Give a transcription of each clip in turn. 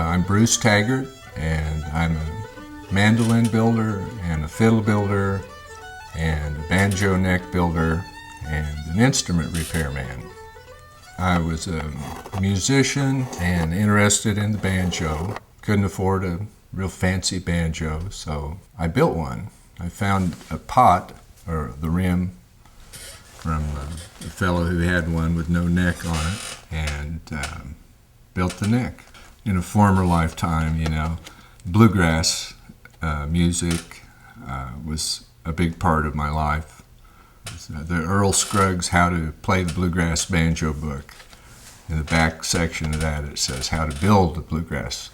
I'm Bruce Taggart, and I'm a mandolin builder and a fiddle builder and a banjo neck builder and an instrument repairman. I was a musician and interested in the banjo. Couldn't afford a real fancy banjo, so I built one. I found a pot, or the rim, from a fellow who had one with no neck on it, and built the neck. In a former lifetime, bluegrass music was a big part of my life. The Earl Scruggs How to Play the Bluegrass Banjo book. In the back section of that, it says how to build the bluegrass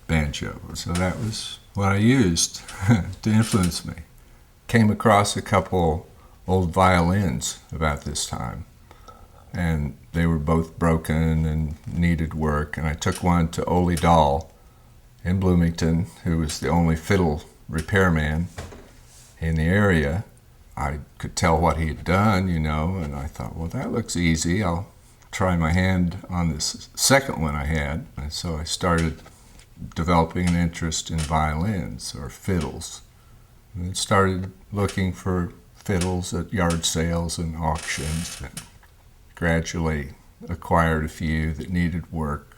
banjo. So that was what I used to influence me. Came across a couple old violins about this time, and they were both broken and needed work, and I took one to Ole Dahl in Bloomington, who was the only fiddle repairman in the area. I could tell what he had done, and I thought, well, that looks easy. I'll try my hand on this second one I had. And so I started developing an interest in violins or fiddles, and then started looking for fiddles at yard sales and auctions, and gradually acquired a few that needed work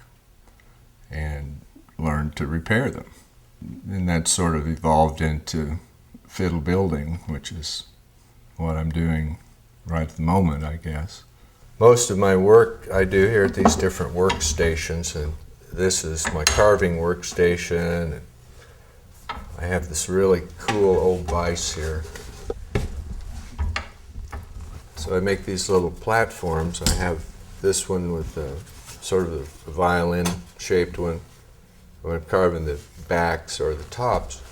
and learned to repair them. And that sort of evolved into fiddle building, which is what I'm doing right at the moment, I guess. Most of my work I do here at these different workstations, and this is my carving workstation. I have this really cool old vise here. So I make these little platforms. I have this one with sort of a violin-shaped one. When I'm carving the backs or the tops,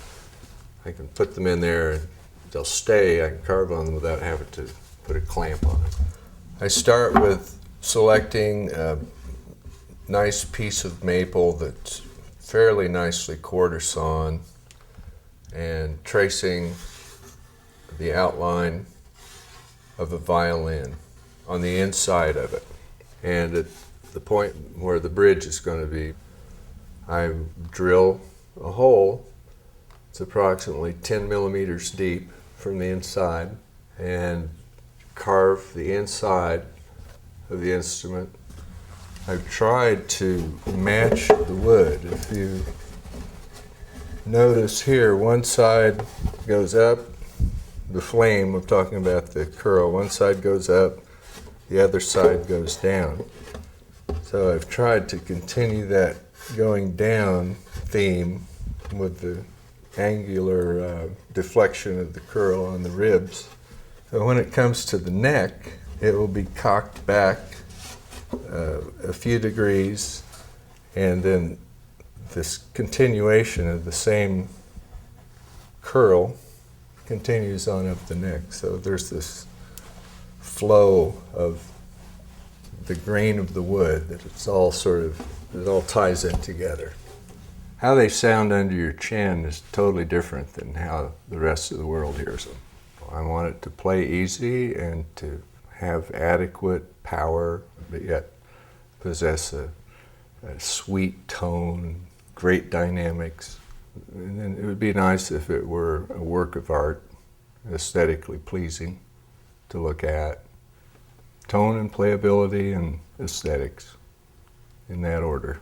I can put them in there and they'll stay. I can carve on them without having to put a clamp on it. I start with selecting a nice piece of maple that's fairly nicely quarter sawn and tracing the outline of a violin on the inside of it. And at the point where the bridge is going to be, I drill a hole. It's approximately 10 millimeters deep from the inside, and carve the inside of the instrument. I've tried to match the wood. If you notice here, one side goes up, the flame, I'm talking about the curl, one side goes up, the other side goes down. So I've tried to continue that going down theme with the angular deflection of the curl on the ribs. So when it comes to the neck, it will be cocked back a few degrees, and then this continuation of the same curl continues on up the neck. So there's this flow of the grain of the wood that it all ties in together. How they sound under your chin is totally different than how the rest of the world hears them. I want it to play easy and to have adequate power, but yet possess a sweet tone, great dynamics. And then it would be nice if it were a work of art, aesthetically pleasing to look at. Tone and playability and aesthetics, in that order.